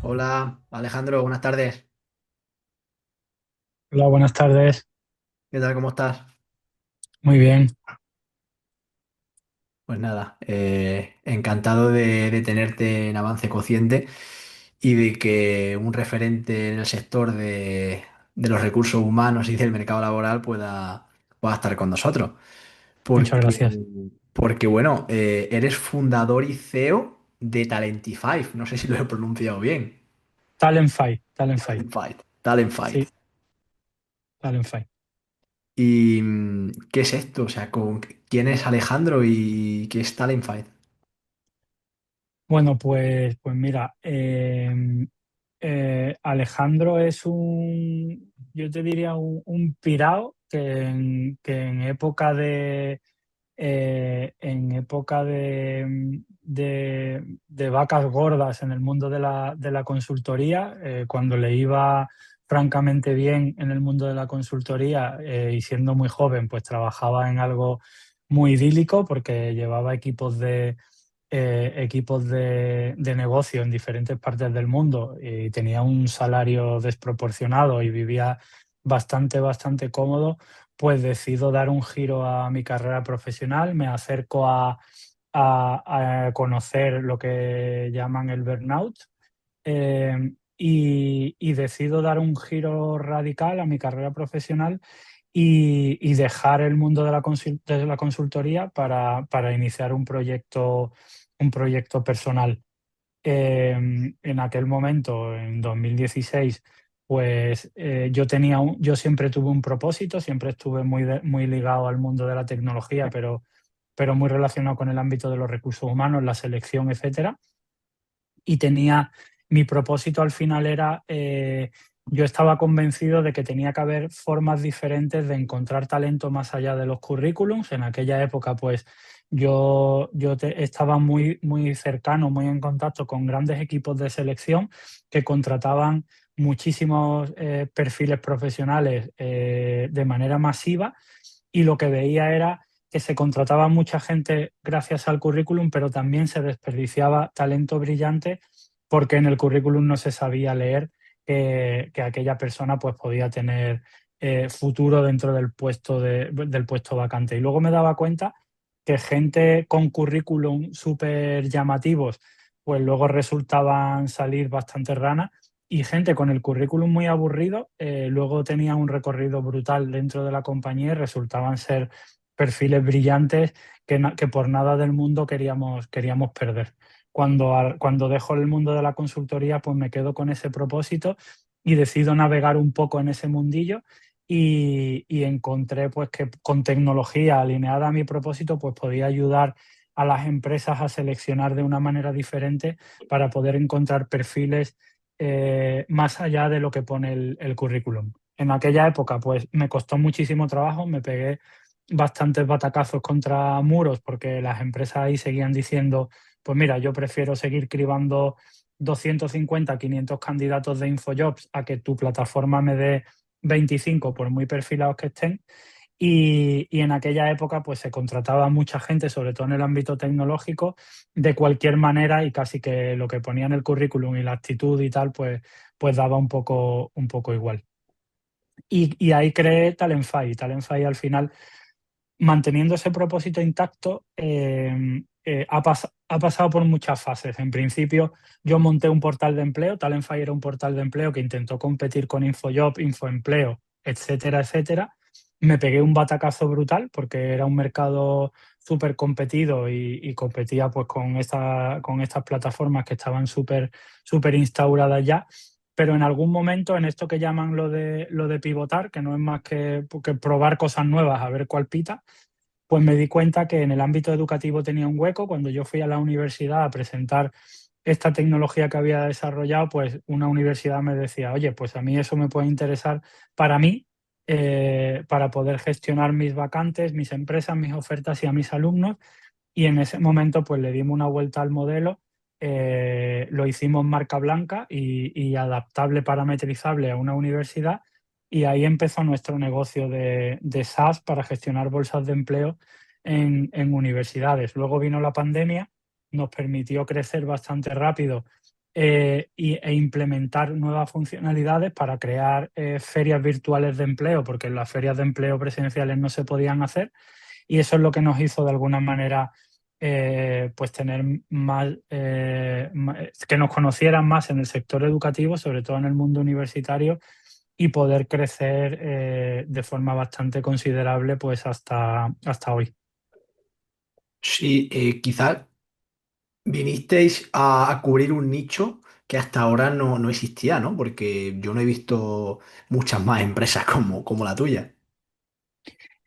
Hola, Alejandro, buenas tardes. Hola, buenas tardes. ¿Qué tal? ¿Cómo estás? Muy bien, Pues nada, encantado de tenerte en Avance Cociente y de que un referente en el sector de los recursos humanos y del mercado laboral pueda estar con nosotros. muchas Porque, gracias. porque bueno, eres fundador y CEO de Talentify. No sé si lo he pronunciado bien. Talent Fight, Talent Fight. Talentify. Talentfight. Sí, Talent Fight. ¿Y qué es esto? O sea, ¿quién es Alejandro y qué es Talentfight? Bueno, pues mira, Alejandro es yo te diría un pirao que en época de vacas gordas en el mundo de la consultoría, cuando le iba francamente bien en el mundo de la consultoría, y siendo muy joven, pues trabajaba en algo muy idílico porque llevaba equipos de negocio en diferentes partes del mundo y tenía un salario desproporcionado y vivía bastante cómodo. Pues decido dar un giro a mi carrera profesional, me acerco a conocer lo que llaman el burnout, y decido dar un giro radical a mi carrera profesional y dejar el mundo de la consultoría para iniciar un proyecto personal. En aquel momento, en 2016, pues yo siempre tuve un propósito, siempre estuve muy ligado al mundo de la tecnología, pero muy relacionado con el ámbito de los recursos humanos, la selección, etcétera. Y mi propósito al final era, yo estaba convencido de que tenía que haber formas diferentes de encontrar talento más allá de los currículums. En aquella época, pues estaba muy cercano, muy en contacto con grandes equipos de selección que contrataban muchísimos perfiles profesionales de manera masiva, y lo que veía era que se contrataba mucha gente gracias al currículum, pero también se desperdiciaba talento brillante porque en el currículum no se sabía leer que aquella persona pues podía tener futuro dentro del puesto vacante. Y luego me daba cuenta que gente con currículum súper llamativos, pues luego resultaban salir bastante ranas, y gente con el currículum muy aburrido, luego tenía un recorrido brutal dentro de la compañía y resultaban ser perfiles brillantes que por nada del mundo queríamos perder. Cuando dejo el mundo de la consultoría, pues me quedo con ese propósito y decido navegar un poco en ese mundillo, y encontré pues que con tecnología alineada a mi propósito, pues podía ayudar a las empresas a seleccionar de una manera diferente para poder encontrar perfiles más allá de lo que pone el currículum. En aquella época, pues me costó muchísimo trabajo, me pegué bastantes batacazos contra muros porque las empresas ahí seguían diciendo, pues mira, yo prefiero seguir cribando 250, 500 candidatos de InfoJobs a que tu plataforma me dé 25 por muy perfilados que estén. Y en aquella época pues se contrataba mucha gente, sobre todo en el ámbito tecnológico, de cualquier manera, y casi que lo que ponía en el currículum y la actitud y tal, pues daba un poco igual. Y ahí creé Talentfy. Talentfy al final, manteniendo ese propósito intacto, ha pasado por muchas fases. En principio, yo monté un portal de empleo. Talentfy era un portal de empleo que intentó competir con InfoJob, Infoempleo, etcétera, etcétera. Me pegué un batacazo brutal porque era un mercado súper competido y competía pues con estas plataformas que estaban súper instauradas ya. Pero en algún momento, en esto que llaman lo de pivotar, que no es más que probar cosas nuevas a ver cuál pita, pues me di cuenta que en el ámbito educativo tenía un hueco. Cuando yo fui a la universidad a presentar esta tecnología que había desarrollado, pues una universidad me decía, oye, pues a mí eso me puede interesar para mí, para poder gestionar mis vacantes, mis empresas, mis ofertas y a mis alumnos. Y en ese momento pues le dimos una vuelta al modelo, lo hicimos marca blanca y adaptable, parametrizable a una universidad, y ahí empezó nuestro negocio de SaaS para gestionar bolsas de empleo en universidades. Luego vino la pandemia, nos permitió crecer bastante rápido, e implementar nuevas funcionalidades para crear ferias virtuales de empleo, porque las ferias de empleo presenciales no se podían hacer, y eso es lo que nos hizo de alguna manera pues tener que nos conocieran más en el sector educativo, sobre todo en el mundo universitario, y poder crecer de forma bastante considerable pues hasta hoy. Sí, quizás vinisteis a cubrir un nicho que hasta ahora no existía, ¿no? Porque yo no he visto muchas más empresas como la tuya.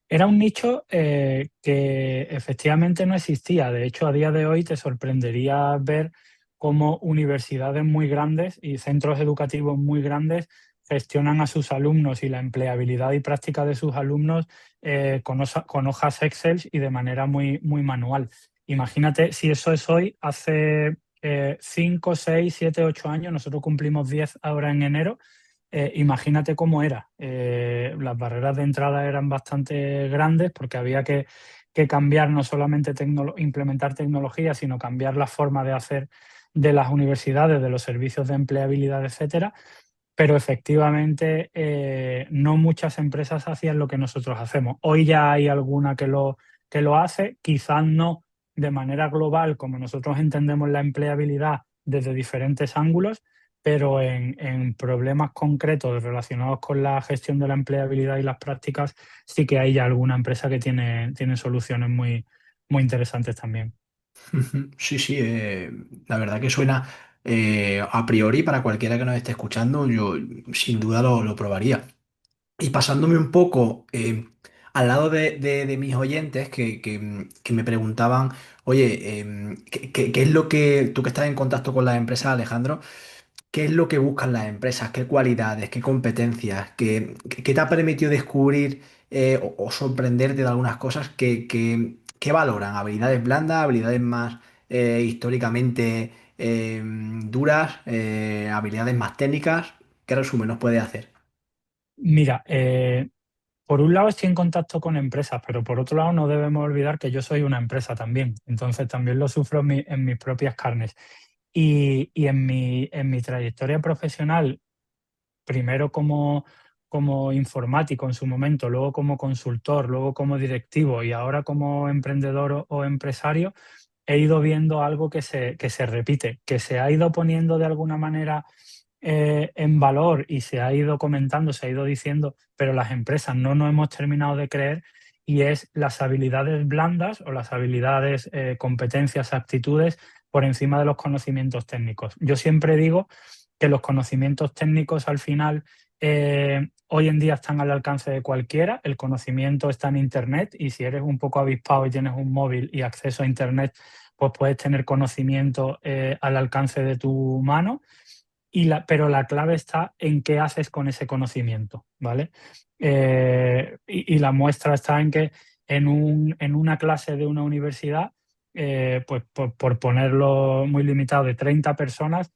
Era un nicho que efectivamente no existía. De hecho, a día de hoy te sorprendería ver cómo universidades muy grandes y centros educativos muy grandes gestionan a sus alumnos y la empleabilidad y práctica de sus alumnos con hojas Excel y de manera muy manual. Imagínate si eso es hoy, hace 5, 6, 7, 8 años, nosotros cumplimos 10 ahora en enero. Imagínate cómo era. Las barreras de entrada eran bastante grandes porque había que cambiar no solamente implementar tecnología, sino cambiar la forma de hacer de las universidades, de los servicios de empleabilidad, etcétera. Pero efectivamente no muchas empresas hacían lo que nosotros hacemos. Hoy ya hay alguna que lo hace, quizás no de manera global como nosotros entendemos la empleabilidad desde diferentes ángulos, pero en problemas concretos relacionados con la gestión de la empleabilidad y las prácticas, sí que hay ya alguna empresa que tiene soluciones muy interesantes también. Ujú. Sí, sí, la verdad que suena a priori para cualquiera que nos esté escuchando, yo sin duda lo probaría. Y pasándome un poco al lado de mis oyentes que me preguntaban, oye, ¿qué es lo que, tú que estás en contacto con las empresas, Alejandro, qué es lo que buscan las empresas, qué cualidades, qué competencias, qué te ha permitido descubrir o sorprenderte de algunas cosas que valoran? ¿Habilidades blandas, habilidades más históricamente duras, habilidades más técnicas? ¿Qué resumen nos puede hacer? Mira, por un lado estoy en contacto con empresas, pero por otro lado no debemos olvidar que yo soy una empresa también. Entonces también lo sufro en mis propias carnes. Y en mi trayectoria profesional, primero como informático en su momento, luego como consultor, luego como directivo y ahora como emprendedor o empresario, he ido viendo algo que se repite, que se ha ido poniendo de alguna manera en valor y se ha ido comentando, se ha ido diciendo, pero las empresas no nos hemos terminado de creer, y es las habilidades blandas o las habilidades, competencias, aptitudes por encima de los conocimientos técnicos. Yo siempre digo que los conocimientos técnicos al final hoy en día están al alcance de cualquiera, el conocimiento está en Internet y si eres un poco avispado y tienes un móvil y acceso a Internet, pues puedes tener conocimiento al alcance de tu mano, pero la clave está en qué haces con ese conocimiento, ¿vale? Y la muestra está en que en una clase de una universidad, pues por ponerlo muy limitado, de 30 personas,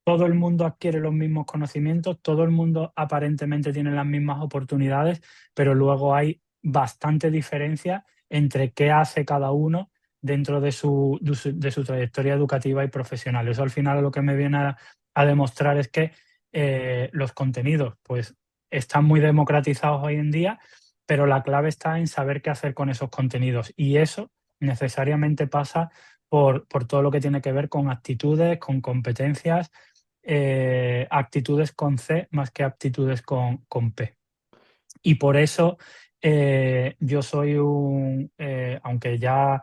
todo el mundo adquiere los mismos conocimientos, todo el mundo aparentemente tiene las mismas oportunidades, pero luego hay bastante diferencia entre qué hace cada uno dentro de su trayectoria educativa y profesional. Eso al final lo que me viene a demostrar es que los contenidos pues, están muy democratizados hoy en día, pero la clave está en saber qué hacer con esos contenidos. Y eso necesariamente pasa por todo lo que tiene que ver con actitudes, con competencias, actitudes con C más que aptitudes con P. Y por eso yo soy aunque ya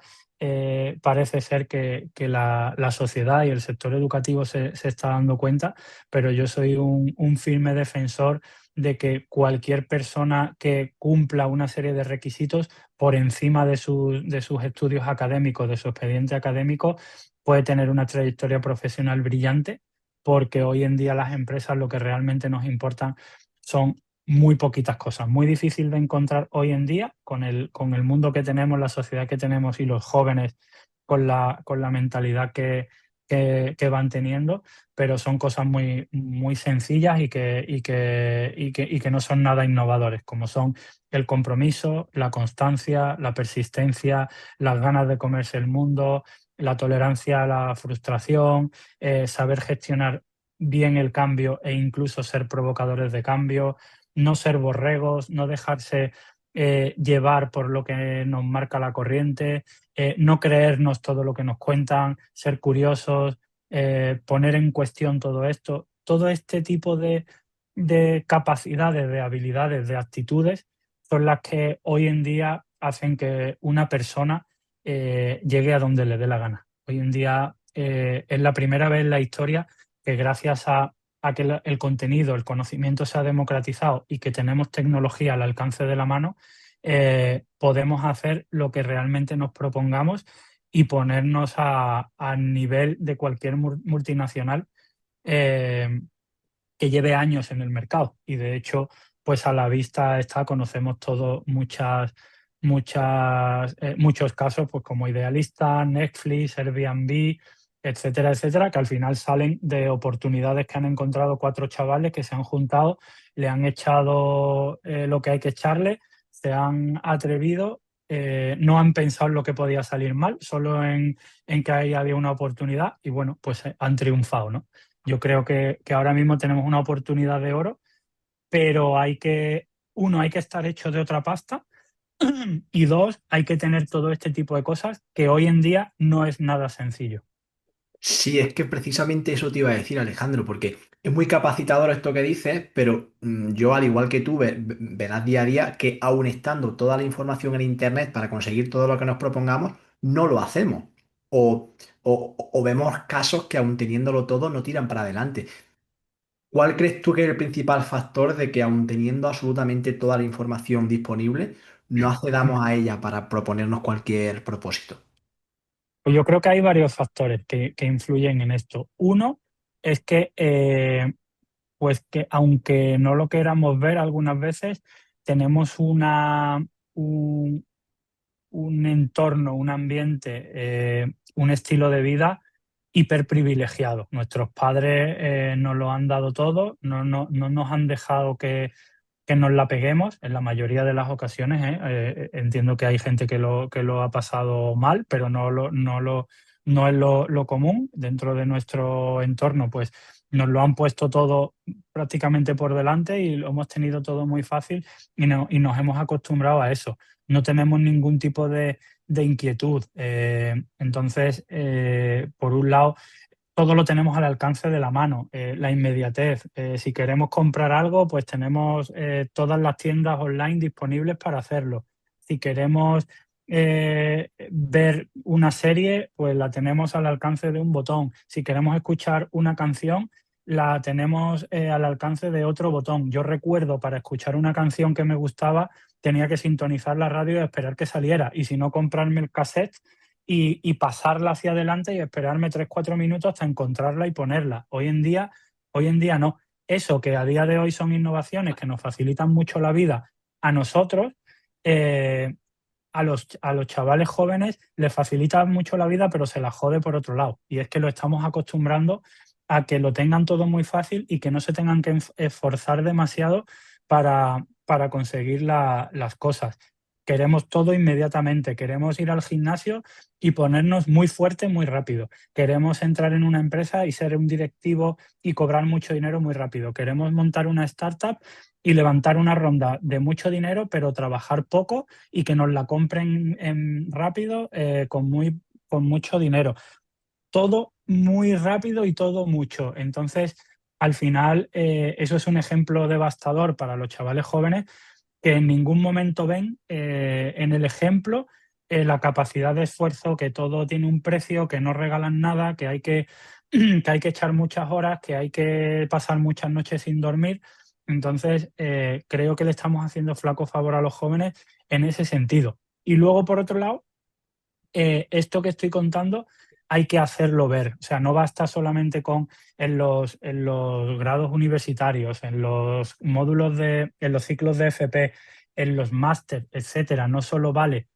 parece ser que la sociedad y el sector educativo se está dando cuenta, pero yo soy un firme defensor de que cualquier persona que cumpla una serie de requisitos por encima de sus estudios académicos, de su expediente académico, puede tener una trayectoria profesional brillante, porque hoy en día las empresas lo que realmente nos importan son muy poquitas cosas, muy difícil de encontrar hoy en día con el mundo que tenemos, la sociedad que tenemos y los jóvenes con la mentalidad que van teniendo, pero son cosas muy sencillas y que no son nada innovadores, como son el compromiso, la constancia, la persistencia, las ganas de comerse el mundo, la tolerancia a la frustración, saber gestionar bien el cambio e incluso ser provocadores de cambio, no ser borregos, no dejarse llevar por lo que nos marca la corriente, no creernos todo lo que nos cuentan, ser curiosos, poner en cuestión todo esto. Todo este tipo de capacidades, de habilidades, de actitudes son las que hoy en día hacen que una persona llegue a donde le dé la gana. Hoy en día es la primera vez en la historia que gracias a que el contenido, el conocimiento se ha democratizado y que tenemos tecnología al alcance de la mano, podemos hacer lo que realmente nos propongamos y ponernos a nivel de cualquier multinacional eh, que lleve años en el mercado. Y de hecho, pues a la vista está, conocemos todos muchos casos, pues como Idealista, Netflix, Airbnb, etcétera, etcétera, que al final salen de oportunidades que han encontrado cuatro chavales que se han juntado, le han echado lo que hay que echarle, se han atrevido, no han pensado en lo que podía salir mal, solo en que ahí había una oportunidad y bueno, pues han triunfado, ¿no? Yo creo que ahora mismo tenemos una oportunidad de oro, pero uno, hay que estar hecho de otra pasta y dos, hay que tener todo este tipo de cosas que hoy en día no es nada sencillo. Sí, es que precisamente eso te iba a decir, Alejandro, porque es muy capacitador esto que dices, pero yo, al igual que tú, verás día a día que aun estando toda la información en Internet para conseguir todo lo que nos propongamos, no lo hacemos. O, o vemos casos que aun teniéndolo todo no tiran para adelante. ¿Cuál crees tú que es el principal factor de que aun teniendo absolutamente toda la información disponible, no accedamos a ella para proponernos cualquier propósito? Pues yo creo que hay varios factores que influyen en esto. Uno es que, pues que aunque no lo queramos ver algunas veces, tenemos un, un entorno, un ambiente, un estilo de vida hiperprivilegiado. Nuestros padres nos lo han dado todo, no nos han dejado que nos la peguemos en la mayoría de las ocasiones. Entiendo que hay gente que lo ha pasado mal, pero no es lo común. Dentro de nuestro entorno, pues nos lo han puesto todo prácticamente por delante y lo hemos tenido todo muy fácil y nos hemos acostumbrado a eso. No tenemos ningún tipo de inquietud. Entonces, por un lado, todo lo tenemos al alcance de la mano, la inmediatez. Si queremos comprar algo, pues tenemos todas las tiendas online disponibles para hacerlo. Si queremos ver una serie, pues la tenemos al alcance de un botón. Si queremos escuchar una canción, la tenemos al alcance de otro botón. Yo recuerdo, para escuchar una canción que me gustaba, tenía que sintonizar la radio y esperar que saliera. Y si no, comprarme el cassette y pasarla hacia adelante y esperarme 3 4 minutos hasta encontrarla y ponerla. Hoy en día no. Eso que a día de hoy son innovaciones que nos facilitan mucho la vida a nosotros, eh, a los chavales jóvenes les facilita mucho la vida, pero se la jode por otro lado. Y es que lo estamos acostumbrando a que lo tengan todo muy fácil y que no se tengan que esforzar demasiado para conseguir las cosas. Queremos todo inmediatamente, queremos ir al gimnasio y ponernos muy fuerte muy rápido. Queremos entrar en una empresa y ser un directivo y cobrar mucho dinero muy rápido. Queremos montar una startup y levantar una ronda de mucho dinero, pero trabajar poco y que nos la compren rápido con mucho dinero. Todo muy rápido y todo mucho. Entonces, al final, eso es un ejemplo devastador para los chavales jóvenes que en ningún momento ven en el ejemplo la capacidad de esfuerzo, que todo tiene un precio, que no regalan nada, que hay que echar muchas horas, que hay que pasar muchas noches sin dormir. Entonces, creo que le estamos haciendo flaco favor a los jóvenes en ese sentido. Y luego, por otro lado, esto que estoy contando hay que hacerlo ver. O sea, no basta solamente con en los grados universitarios, en los módulos en los ciclos de FP, en los máster, etcétera. No solo vale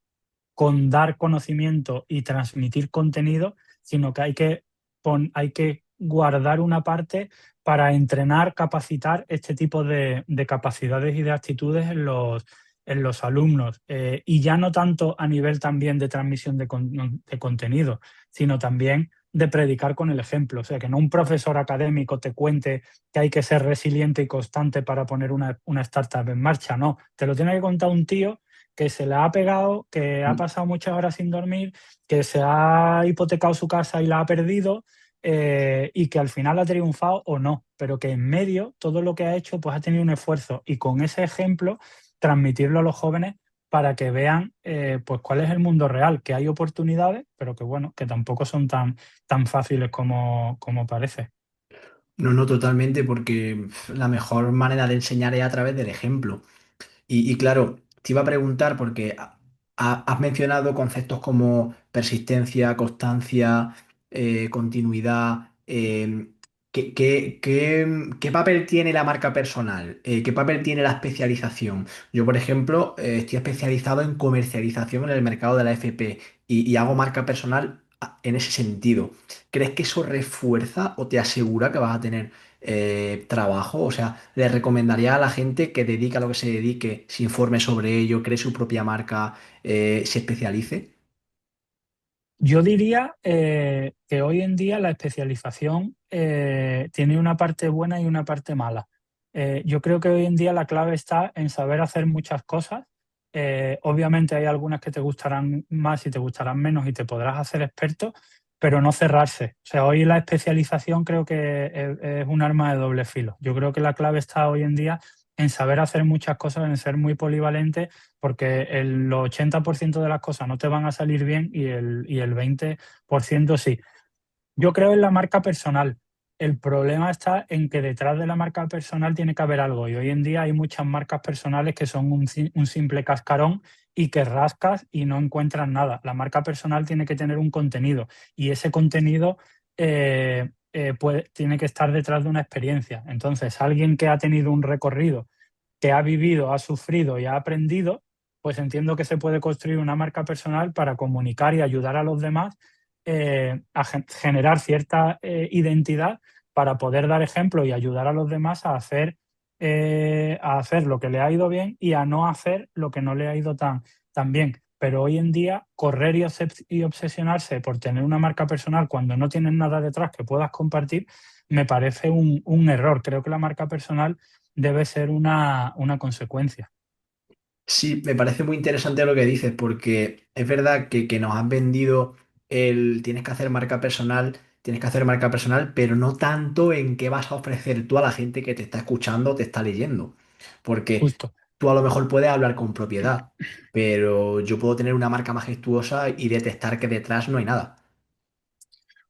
con dar conocimiento y transmitir contenido, sino que hay que guardar una parte para entrenar, capacitar este tipo de capacidades y de actitudes en los alumnos, y ya no tanto a nivel también de transmisión de contenido, sino también de predicar con el ejemplo. O sea, que no un profesor académico te cuente que hay que ser resiliente y constante para poner una startup en marcha, no, te lo tiene que contar un tío que se la ha pegado, que ha pasado muchas horas sin dormir, que se ha hipotecado su casa y la ha perdido, y que al final ha triunfado o no, pero que en medio todo lo que ha hecho pues ha tenido un esfuerzo y con ese ejemplo transmitirlo a los jóvenes para que vean pues cuál es el mundo real, que hay oportunidades, pero que bueno, que tampoco son tan fáciles como parece. No, no, totalmente, porque la mejor manera de enseñar es a través del ejemplo. Y claro, te iba a preguntar porque has mencionado conceptos como persistencia, constancia, continuidad. ¿Qué papel tiene la marca personal? ¿Qué papel tiene la especialización? Yo, por ejemplo, estoy especializado en comercialización en el mercado de la FP y hago marca personal en ese sentido. ¿Crees que eso refuerza o te asegura que vas a tener trabajo? O sea, le recomendaría a la gente que dedique a lo que se dedique, se informe sobre ello, cree su propia marca, se especialice. Yo diría que hoy en día la especialización tiene una parte buena y una parte mala. Yo creo que hoy en día la clave está en saber hacer muchas cosas. Obviamente hay algunas que te gustarán más y te gustarán menos y te podrás hacer experto, pero no cerrarse. O sea, hoy la especialización creo que es un arma de doble filo. Yo creo que la clave está hoy en día en saber hacer muchas cosas, en ser muy polivalente porque el 80% de las cosas no te van a salir bien y el 20% sí. Yo creo en la marca personal. El problema está en que detrás de la marca personal tiene que haber algo y hoy en día hay muchas marcas personales que son un simple cascarón y que rascas y no encuentras nada. La marca personal tiene que tener un contenido y ese contenido tiene que estar detrás de una experiencia. Entonces, alguien que ha tenido un recorrido, que ha vivido, ha sufrido y ha aprendido, pues entiendo que se puede construir una marca personal para comunicar y ayudar a los demás a generar cierta identidad para poder dar ejemplo y ayudar a los demás a hacer lo que le ha ido bien y a no hacer lo que no le ha ido tan bien. Pero hoy en día, correr y obsesionarse por tener una marca personal cuando no tienes nada detrás que puedas compartir, me parece un error. Creo que la marca personal debe ser una consecuencia. Sí, me parece muy interesante lo que dices, porque es verdad que nos han vendido el tienes que hacer marca personal, pero no tanto en qué vas a ofrecer tú a la gente que te está escuchando o te está leyendo. Porque Justo. tú a lo mejor puedes hablar con propiedad, pero yo puedo tener una marca majestuosa y detectar que detrás no hay nada.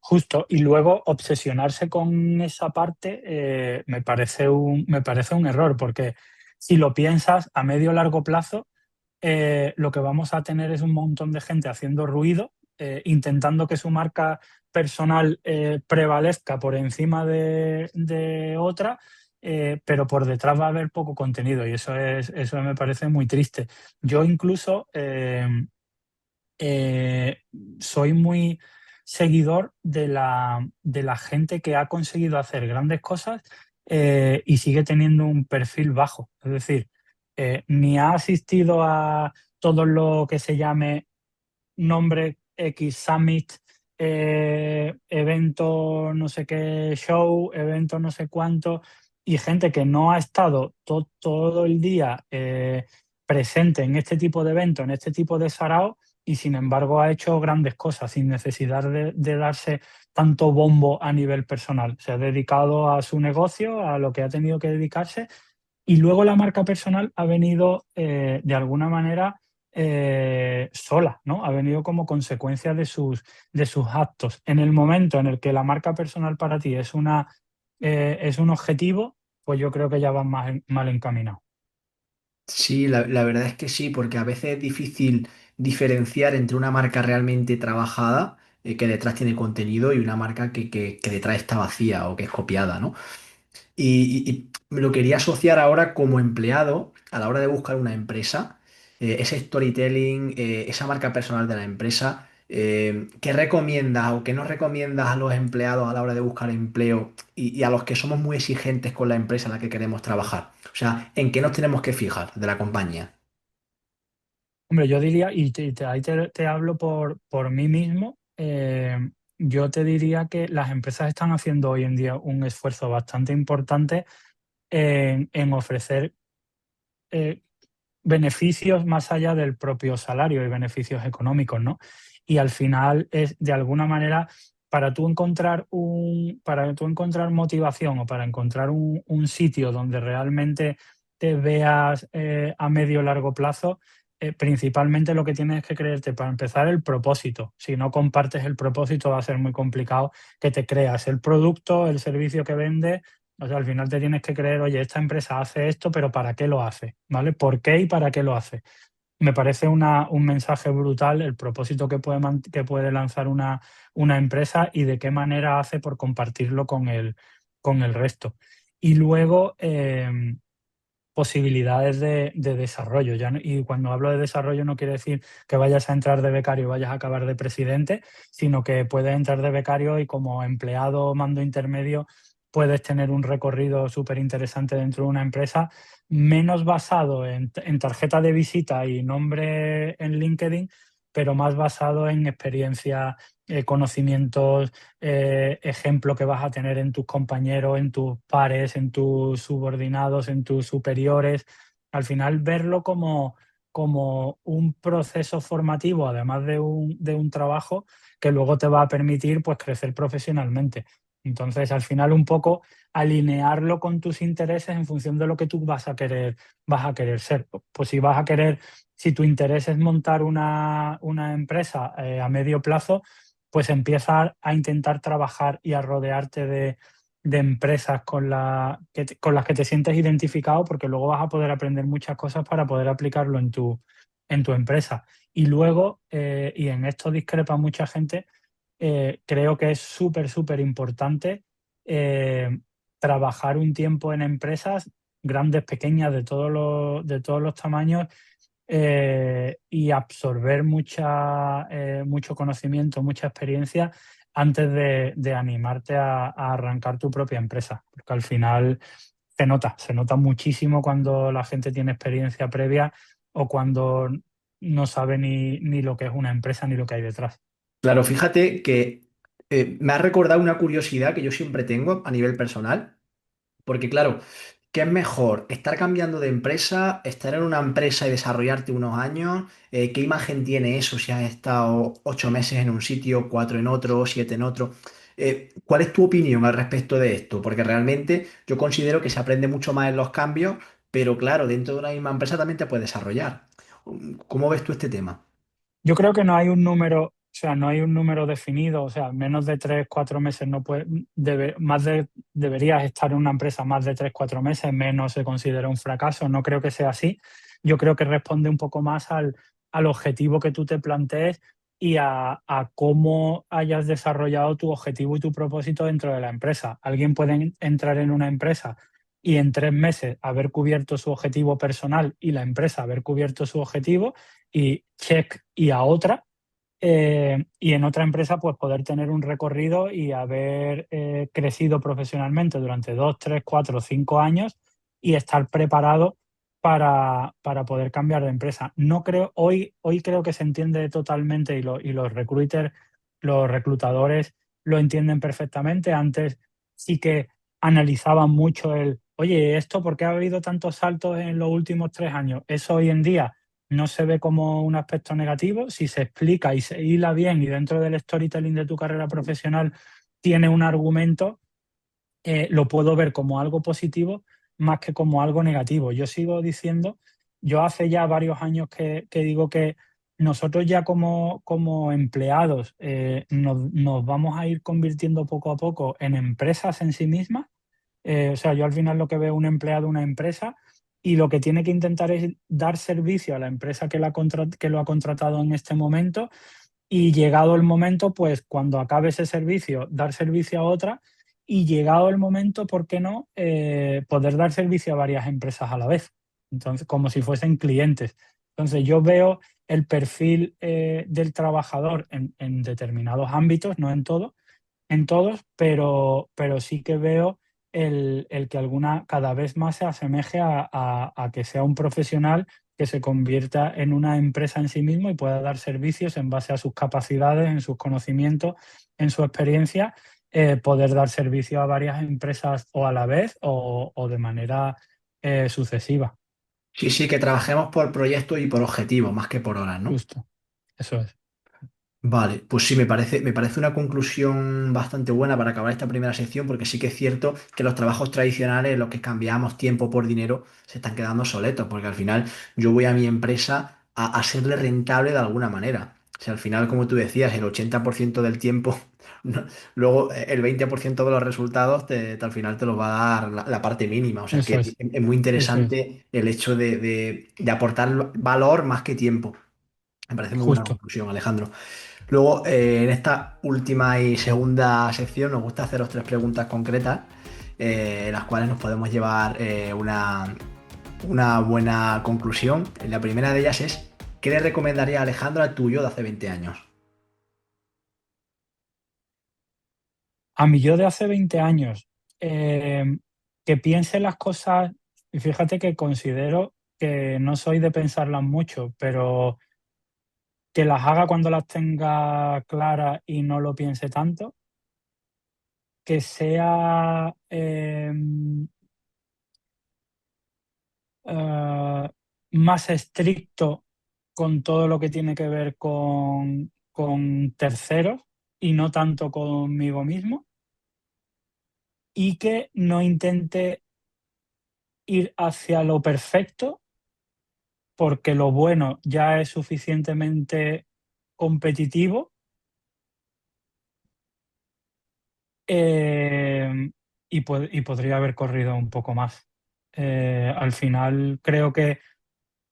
Justo, y luego obsesionarse con esa parte me parece un error, porque si lo piensas a medio o largo plazo, lo que vamos a tener es un montón de gente haciendo ruido, intentando que su marca personal prevalezca por encima de otra, pero por detrás va a haber poco contenido y eso me parece muy triste. Yo incluso eh, soy muy seguidor de la gente que ha conseguido hacer grandes cosas y sigue teniendo un perfil bajo. Es decir, ni ha asistido a todo lo que se llame nombre X Summit, evento no sé qué show, evento no sé cuánto, y gente que no ha estado todo el día presente en este tipo de evento, en este tipo de sarao, y sin embargo ha hecho grandes cosas sin necesidad de darse tanto bombo a nivel personal. Se ha dedicado a su negocio, a lo que ha tenido que dedicarse, y luego la marca personal ha venido de alguna manera sola, ¿no? Ha venido como consecuencia de sus actos. En el momento en el que la marca personal para ti es un objetivo, pues yo creo que ya vas mal encaminado. Sí, la verdad es que sí, porque a veces es difícil diferenciar entre una marca realmente trabajada, que detrás tiene contenido, y una marca que detrás está vacía o que es copiada, ¿no? Y me lo quería asociar ahora como empleado a la hora de buscar una empresa, ese storytelling, esa marca personal de la empresa. ¿Qué recomiendas o qué nos recomiendas a los empleados a la hora de buscar empleo y a los que somos muy exigentes con la empresa en la que queremos trabajar? O sea, ¿en qué nos tenemos que fijar de la compañía? Hombre, yo diría, y ahí te hablo por mí mismo, yo te diría que las empresas están haciendo hoy en día un esfuerzo bastante importante en ofrecer eh, beneficios más allá del propio salario y beneficios económicos, ¿no? Y al final es de alguna manera para tú encontrar motivación o para encontrar un sitio donde realmente te veas a medio o largo plazo, principalmente lo que tienes que creerte para empezar el propósito. Si no compartes el propósito va a ser muy complicado que te creas el producto, el servicio que vendes. O sea, al final te tienes que creer, oye, esta empresa hace esto, pero ¿para qué lo hace? ¿Vale? ¿Por qué y para qué lo hace? Me parece un mensaje brutal el propósito que puede lanzar una empresa y de qué manera hace por compartirlo con el resto. Y luego, posibilidades de desarrollo. Y cuando hablo de desarrollo no quiere decir que vayas a entrar de becario y vayas a acabar de presidente, sino que puedes entrar de becario y como empleado o mando intermedio puedes tener un recorrido súper interesante dentro de una empresa, menos basado en tarjeta de visita y nombre en LinkedIn, pero más basado en experiencia, conocimientos, ejemplo que vas a tener en tus compañeros, en tus pares, en tus subordinados, en tus superiores. Al final verlo como un proceso formativo, además de un trabajo que luego te va a permitir pues, crecer profesionalmente. Entonces, al final, un poco alinearlo con tus intereses en función de lo que tú vas a querer ser. Pues si vas a querer, si tu interés es montar una empresa a medio plazo, pues empieza a intentar trabajar y a rodearte de empresas con las que te sientes identificado, porque luego vas a poder aprender muchas cosas para poder aplicarlo en tu empresa. Y luego, y en esto discrepa mucha gente, creo que es súper, súper importante eh, trabajar un tiempo en empresas grandes, pequeñas, de todos los tamaños, y absorber mucho conocimiento, mucha experiencia antes de animarte a arrancar tu propia empresa, porque al final se nota muchísimo cuando la gente tiene experiencia previa o cuando no sabe ni lo que es una empresa ni lo que hay detrás. Claro, fíjate que me ha recordado una curiosidad que yo siempre tengo a nivel personal. Porque claro, ¿qué es mejor? ¿Estar cambiando de empresa? ¿Estar en una empresa y desarrollarte unos años? ¿Qué imagen tiene eso si has estado 8 meses en un sitio, 4 en otro, 7 en otro? ¿Cuál es tu opinión al respecto de esto? Porque realmente yo considero que se aprende mucho más en los cambios, pero claro, dentro de una misma empresa también te puedes desarrollar. ¿Cómo ves tú este tema? Yo creo que no hay un número, o sea, no hay un número definido, o sea, menos de 3, 4 meses no puede, deberías estar en una empresa más de 3, 4 meses, menos se considera un fracaso. No creo que sea así. Yo creo que responde un poco más al objetivo que tú te plantees y a cómo hayas desarrollado tu objetivo y tu propósito dentro de la empresa. Alguien puede entrar en una empresa y en 3 meses haber cubierto su objetivo personal y la empresa haber cubierto su objetivo y check y a otra. Y en otra empresa, pues poder tener un recorrido y haber crecido profesionalmente durante 2, 3, 4, 5 años y estar preparado para poder cambiar de empresa. No creo, hoy creo que se entiende totalmente y los recruiters, los reclutadores lo entienden perfectamente. Antes sí que analizaban mucho oye, ¿esto por qué ha habido tantos saltos en los últimos 3 años? Eso hoy en día no se ve como un aspecto negativo. Si se explica y se hila bien y dentro del storytelling de tu carrera profesional tiene un argumento, lo puedo ver como algo positivo más que como algo negativo. Yo sigo diciendo, yo hace ya varios años que digo que nosotros ya como empleados nos vamos a ir convirtiendo poco a poco en empresas en sí mismas. O sea, yo al final lo que veo un empleado, una empresa, y lo que tiene que intentar es dar servicio a la empresa que lo ha contratado en este momento, y llegado el momento, pues cuando acabe ese servicio, dar servicio a otra, y llegado el momento, ¿por qué no? Poder dar servicio a varias empresas a la vez. Entonces, como si fuesen clientes. Entonces, yo veo el perfil del trabajador en determinados ámbitos, no en todos, pero sí que veo el que cada vez más se asemeje a que sea un profesional que se convierta en una empresa en sí mismo y pueda dar servicios en base a sus capacidades, en sus conocimientos, en su experiencia, poder dar servicio a varias empresas o a la vez o de manera sucesiva. Sí, sí, que trabajemos por proyectos y por objetivos, más que por horas, ¿no? Justo, eso es. Vale, pues sí, me parece una conclusión bastante buena para acabar esta primera sección, porque sí que es cierto que los trabajos tradicionales, en los que cambiamos tiempo por dinero, se están quedando obsoletos, porque al final yo voy a mi empresa a serle rentable de alguna manera. O sea, al final, como tú decías, el 80% del tiempo, no- luego el 20% de los resultados al final te los va a dar la parte mínima. O sea, que Eso es, es muy eso es, interesante el hecho de aportar valor más que tiempo. Me parece muy buena justo. conclusión, Alejandro. Luego, en esta última y segunda sección, nos gusta haceros tres preguntas concretas, en las cuales nos podemos llevar una buena conclusión. La primera de ellas es: ¿qué le recomendaría a Alejandro a tu yo de hace 20 años? A mi yo de hace 20 años, que piense las cosas, y fíjate que considero que no soy de pensarlas mucho, pero que las haga cuando las tenga claras y no lo piense tanto, que sea eh, más estricto con todo lo que tiene que ver con terceros y no tanto conmigo mismo, y que no intente ir hacia lo perfecto, porque lo bueno ya es suficientemente competitivo, em, y podría haber corrido un poco más. Al final creo que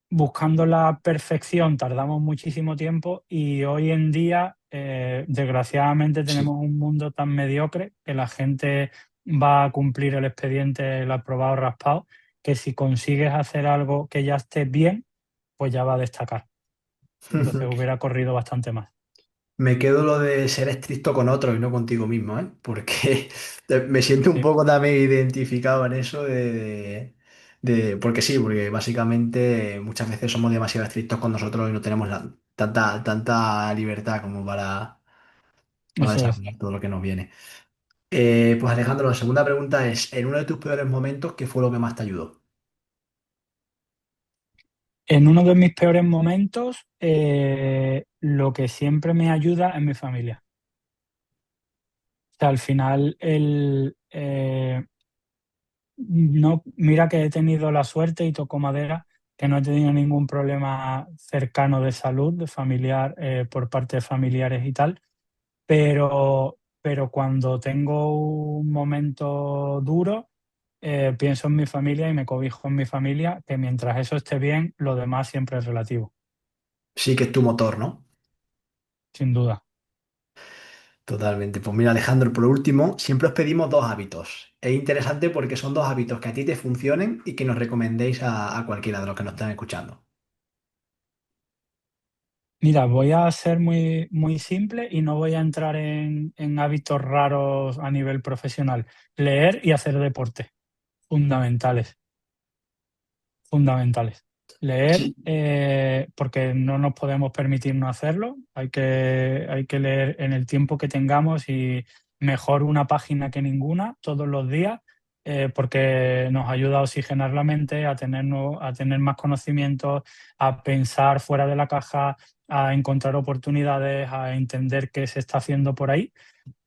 buscando la perfección tardamos muchísimo tiempo y hoy en día, desgraciadamente, Sí. tenemos un mundo tan mediocre que la gente va a cumplir el expediente, el aprobado, raspado, que si consigues hacer algo que ya esté bien, pues ya va a destacar. Entonces hubiera corrido bastante más. Me quedo lo de ser estricto con otros y no contigo mismo, ¿eh? Porque me siento un Sí, poco también identificado en eso porque sí, porque básicamente muchas veces somos demasiado estrictos con nosotros y no tenemos tanta libertad como para eso es. desarrollar todo lo que nos viene. Pues Alejandro, la segunda pregunta es: en uno de tus peores momentos, ¿qué fue lo que más te ayudó? En uno de mis peores momentos, lo que siempre me ayuda es mi familia. O sea, al final, no, mira que he tenido la suerte y toco madera, que no he tenido ningún problema cercano de salud, de familiar, por parte de familiares y tal, pero cuando tengo un momento duro, pienso en mi familia y me cobijo en mi familia, que mientras eso esté bien, lo demás siempre es relativo, Sí que es tu motor, ¿no? sin duda. Totalmente. Pues mira, Alejandro, por último, siempre os pedimos dos hábitos. Es interesante porque son dos hábitos que a ti te funcionen y que nos recomendéis a cualquiera de los que nos están escuchando. Mira, voy a ser muy, muy simple y no voy a entrar en hábitos raros a nivel profesional. Leer y hacer deporte, fundamentales, fundamentales. Leer, Sí. porque no nos podemos permitir no hacerlo. Hay que leer en el tiempo que tengamos y mejor una página que ninguna todos los días, porque nos ayuda a oxigenar la mente, a tener más conocimientos, a pensar fuera de la caja, a encontrar oportunidades, a entender qué se está haciendo por ahí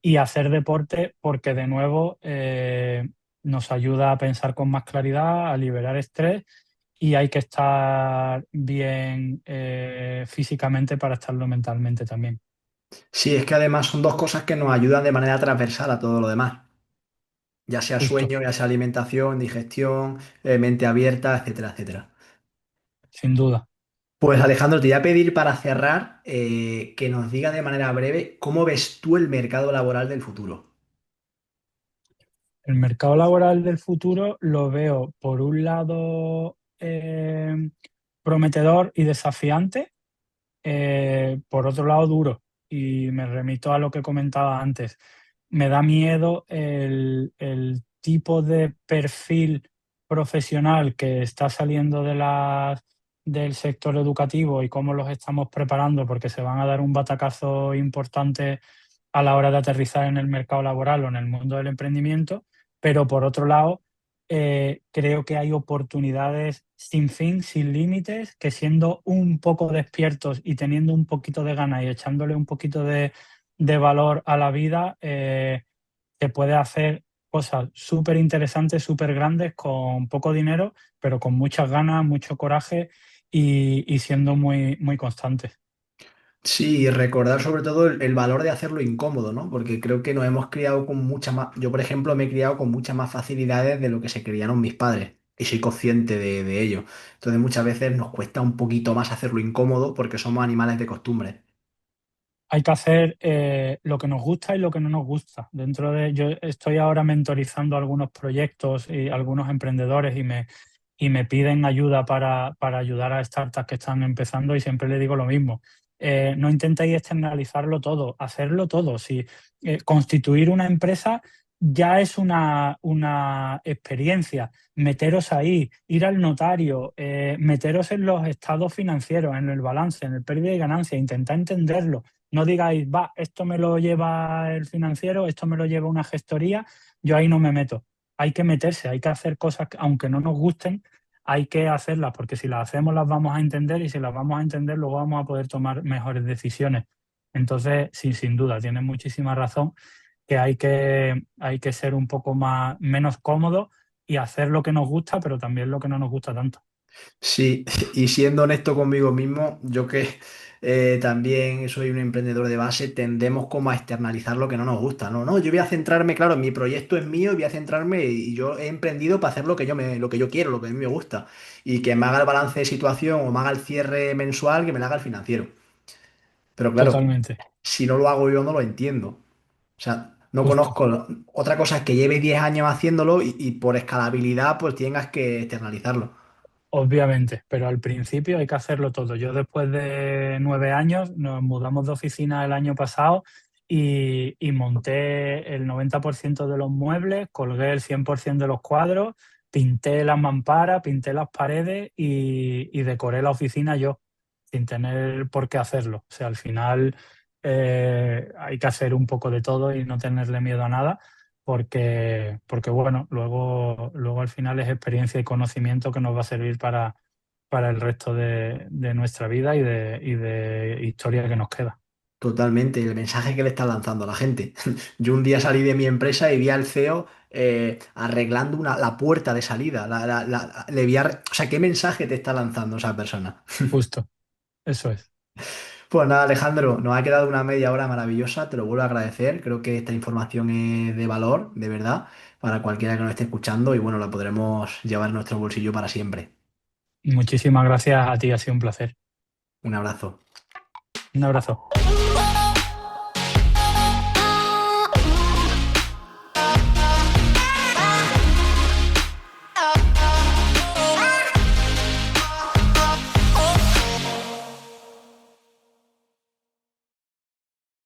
y hacer deporte porque de nuevo nos ayuda a pensar con más claridad, a liberar estrés y hay que estar bien físicamente para estarlo mentalmente también. Sí, es que además son dos cosas que nos ayudan de manera transversal a todo lo demás, ya sea Justo, sueño, ya sea alimentación, digestión, mente abierta, etcétera, etcétera. sin duda. Pues Alejandro, te voy a pedir para cerrar que nos diga de manera breve cómo ves tú el mercado laboral del futuro. El mercado laboral del futuro lo veo, por un lado, prometedor y desafiante, por otro lado, duro. Y me remito a lo que comentaba antes. Me da miedo el tipo de perfil profesional que está saliendo del sector educativo y cómo los estamos preparando porque se van a dar un batacazo importante a la hora de aterrizar en el mercado laboral o en el mundo del emprendimiento, pero por otro lado, creo que hay oportunidades sin fin, sin límites, que siendo un poco despiertos y teniendo un poquito de ganas y echándole un poquito de valor a la vida, se puede hacer cosas súper interesantes, súper grandes, con poco dinero, pero con muchas ganas, mucho coraje y siendo muy, muy constantes. Sí, y recordar sobre todo el valor de hacerlo incómodo, ¿no? Porque creo que nos hemos criado con mucha más. Yo, por ejemplo, me he criado con muchas más facilidades de lo que se criaron mis padres. Y soy consciente de ello. Entonces, muchas veces nos cuesta un poquito más hacerlo incómodo porque somos animales de costumbre. Hay que hacer lo que nos gusta y lo que no nos gusta. Yo estoy ahora mentorizando algunos proyectos y algunos emprendedores y me piden ayuda para ayudar a startups que están empezando y siempre les digo lo mismo. No intentéis externalizarlo todo, hacerlo todo. Si, constituir una empresa ya es una experiencia. Meteros ahí, ir al notario, meteros en los estados financieros, en el balance, en el pérdida y ganancia, intentar entenderlo. No digáis, va, esto me lo lleva el financiero, esto me lo lleva una gestoría, yo ahí no me meto. Hay que meterse, hay que hacer cosas que, aunque no nos gusten, hay que hacerlas, porque si las hacemos las vamos a entender y si las vamos a entender luego vamos a poder tomar mejores decisiones. Entonces, sí, sin duda, tienes muchísima razón que hay que ser un poco más, menos cómodo y hacer lo que nos gusta, pero también lo que no nos gusta tanto. Sí, y siendo honesto conmigo mismo, yo que también soy un emprendedor de base, tendemos como a externalizar lo que no nos gusta, ¿no? No, yo voy a centrarme, claro, mi proyecto es mío y voy a centrarme y yo he emprendido para hacer lo que yo quiero, lo que a mí me gusta. Y que me haga el balance de situación o me haga el cierre mensual, que me lo haga el financiero. Pero claro, Totalmente, si no lo hago yo, no lo entiendo. O sea, no justo. conozco. Otra cosa es que lleve 10 años haciéndolo y por escalabilidad, pues tengas que externalizarlo. Obviamente, pero al principio hay que hacerlo todo. Yo después de 9 años nos mudamos de oficina el año pasado y monté el 90% de los muebles, colgué el 100% de los cuadros, pinté las mamparas, pinté las paredes y decoré la oficina yo, sin tener por qué hacerlo. O sea, al final hay que hacer un poco de todo y no tenerle miedo a nada porque bueno, luego al final es experiencia y conocimiento que nos va a servir para el resto de nuestra vida y de historia que nos queda. Totalmente, el mensaje que le estás lanzando a la gente. Yo un día salí de mi empresa y vi al CEO arreglando la puerta de salida. Le vi o sea, ¿qué mensaje te está lanzando esa persona? Justo, eso es. Pues nada, Alejandro, nos ha quedado una media hora maravillosa, te lo vuelvo a agradecer. Creo que esta información es de valor, de verdad, para cualquiera que nos esté escuchando y bueno, la podremos llevar en nuestro bolsillo para siempre. Muchísimas gracias a ti, ha sido un placer. Un abrazo. Un abrazo.